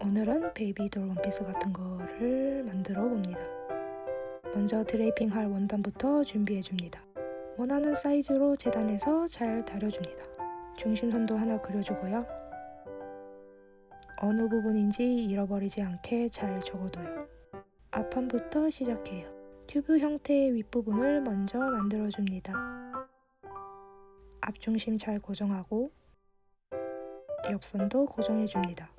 오늘은 베이비돌 원피스 같은 거를 만들어 봅니다. 먼저 드레이핑 할 원단부터 준비해 줍니다. 원하는 사이즈로 재단해서 잘 다려줍니다. 중심선도 하나 그려주고요. 어느 부분인지 잃어버리지 않게 잘 적어둬요. 앞판부터 시작해요. 튜브 형태의 윗부분을 먼저 만들어줍니다. 앞중심 잘 고정하고 옆선도 고정해줍니다.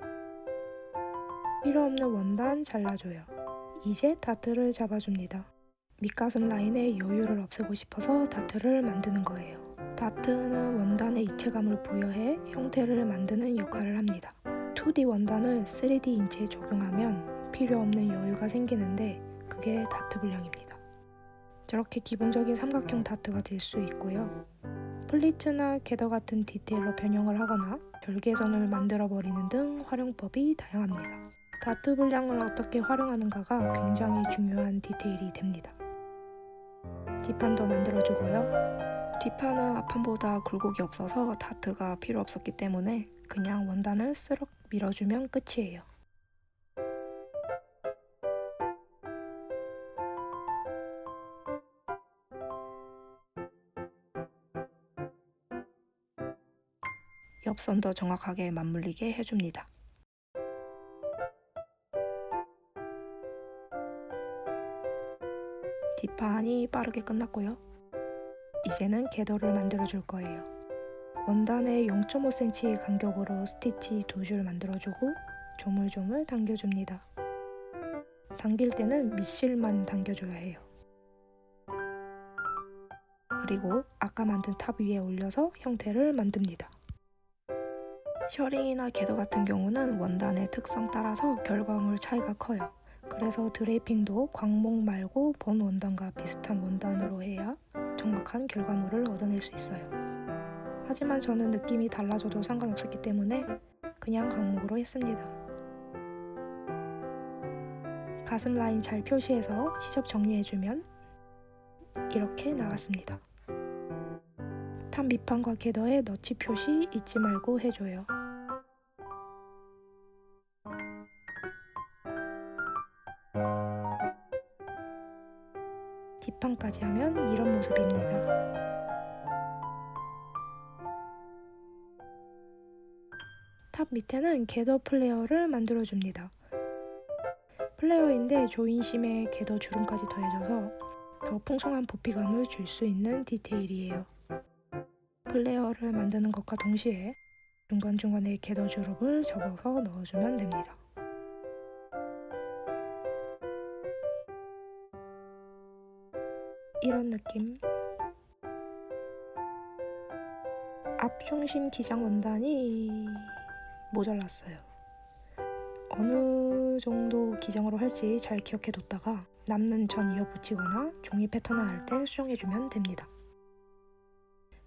필요없는 원단 잘라줘요. 이제 다트를 잡아줍니다. 밑가슴 라인에 여유를 없애고 싶어서 다트를 만드는 거예요. 다트는 원단의 입체감을 부여해 형태를 만드는 역할을 합니다. 2D 원단을 3D 인체에 적용하면 필요없는 여유가 생기는데 그게 다트 분량입니다. 저렇게 기본적인 삼각형 다트가 될 수 있고요. 플리츠나 게더 같은 디테일로 변형을 하거나 절개선을 만들어버리는 등 활용법이 다양합니다. 다트 분량을 어떻게 활용하는가가 굉장히 중요한 디테일이 됩니다. 뒷판도 만들어주고요. 뒷판은 앞판보다 굴곡이 없어서 다트가 필요 없었기 때문에 그냥 원단을 스럭 밀어주면 끝이에요. 옆선도 정확하게 맞물리게 해줍니다. 뒷판이 빠르게 끝났고요. 이제는 궤도를 만들어 줄 거예요. 원단에 0.5cm 간격으로 스티치 2줄 만들어주고 조물조물 당겨줍니다. 당길 때는 밑실만 당겨줘야 해요. 그리고 아까 만든 탑 위에 올려서 형태를 만듭니다. 셔링이나 궤도 같은 경우는 원단의 특성 따라서 결과물 차이가 커요. 그래서 드레이핑도 광목 말고 본 원단과 비슷한 원단으로 해야 정확한 결과물을 얻어낼 수 있어요. 하지만 저는 느낌이 달라져도 상관없었기 때문에 그냥 광목으로 했습니다. 가슴 라인 잘 표시해서 시접 정리해주면 이렇게 나왔습니다. 탑 밑판과 궤도에 너치 표시 잊지 말고 해줘요. 뒷판까지 하면 이런 모습입니다. 탑 밑에는 궤도 플레어를 만들어줍니다. 플레어인데 조인심에 궤도 주름까지 더해져서 더 풍성한 부피감을 줄 수 있는 디테일이에요. 플레어를 만드는 것과 동시에 중간중간에 궤도 주름을 접어서 넣어주면 됩니다. 이런 느낌. 앞중심 기장 원단이 모자랐어요. 어느 정도 기장으로 할지 잘 기억해 뒀다가 남는 전 이어붙이거나 종이 패턴을 할 때 수정해주면 됩니다.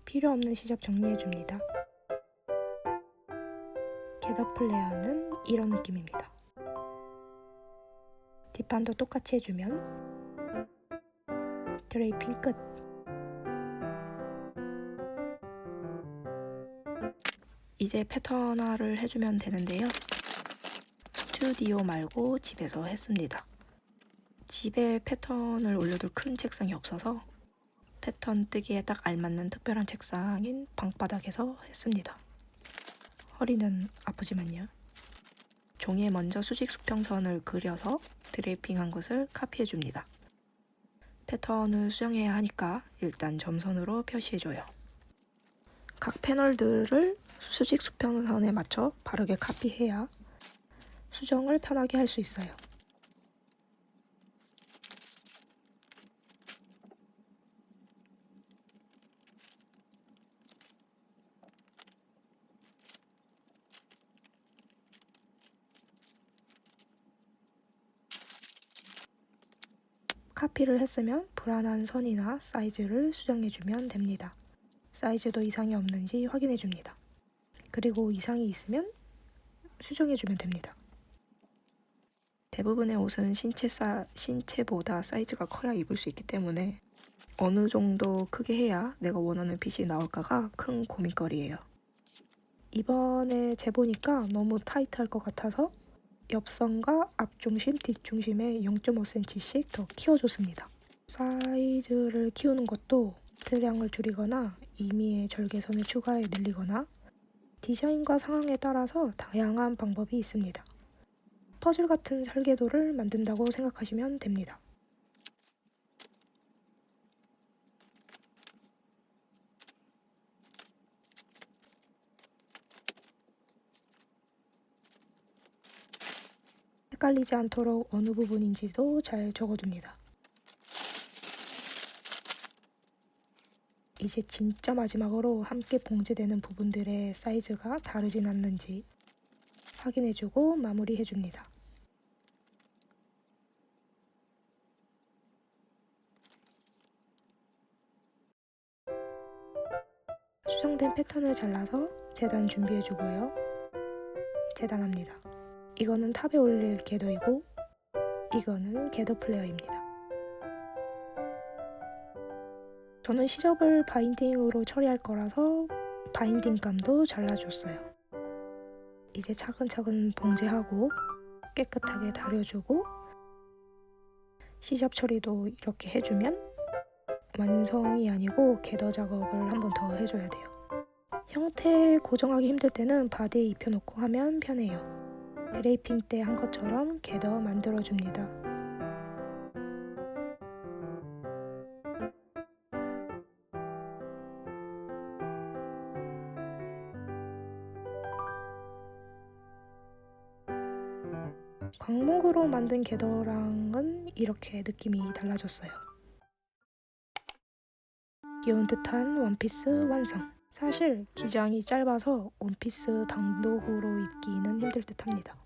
필요 없는 시접 정리해줍니다. 겟업 플레어는 이런 느낌입니다. 뒷판도 똑같이 해주면 드레이핑 끝! 이제 패턴화를 해주면 되는데요. 스튜디오 말고 집에서 했습니다. 집에 패턴을 올려둘 큰 책상이 없어서 패턴 뜨기에 딱 알맞는 특별한 책상인 방바닥에서 했습니다. 허리는 아프지만요. 종이에 먼저 수직 수평선을 그려서 드레이핑한 것을 카피해줍니다. 패턴을 수정해야 하니까 일단 점선으로 표시해줘요. 각 패널들을 수직 수평선에 맞춰 바르게 카피해야 수정을 편하게 할 수 있어요. 카피를 했으면 불안한 선이나 사이즈를 수정해주면 됩니다. 사이즈도 이상이 없는지 확인해줍니다. 그리고 이상이 있으면 수정해주면 됩니다. 대부분의 옷은 신체보다 사이즈가 커야 입을 수 있기 때문에 어느 정도 크게 해야 내가 원하는 핏이 나올까가 큰 고민거리예요. 이번에 재보니까 너무 타이트할 것 같아서 옆선과 앞중심, 뒷중심에 0.5cm씩 더 키워줬습니다. 사이즈를 키우는 것도 비트량을 줄이거나 임의의 절개선을 추가해 늘리거나 디자인과 상황에 따라서 다양한 방법이 있습니다. 퍼즐 같은 설계도를 만든다고 생각하시면 됩니다. 헷갈리지 않도록 어느 부분인지도 잘 적어둡니다. 이제 진짜 마지막으로 함께 봉제되는 부분들의 사이즈가 다르진 않는지 확인해주고 마무리해줍니다. 수정된 패턴을 잘라서 재단 준비해주고요. 재단합니다. 이거는 탑에 올릴 겟더이고 이거는 겟더 플레어입니다. 저는 시접을 바인딩으로 처리할 거라서 바인딩 감도 잘라줬어요. 이제 차근차근 봉제하고 깨끗하게 다려주고 시접 처리도 이렇게 해주면 완성이 아니고 겟더 작업을 한 번 더 해줘야 돼요. 형태 고정하기 힘들 때는 바디에 입혀놓고 하면 편해요. 드레이핑 때 한 것처럼 겟더 만들어줍니다. 광목으로 만든 겟더랑은 이렇게 느낌이 달라졌어요. 귀여운 듯한 원피스 완성! 사실 기장이 짧아서 원피스 단독으로 입기는 힘들 듯 합니다.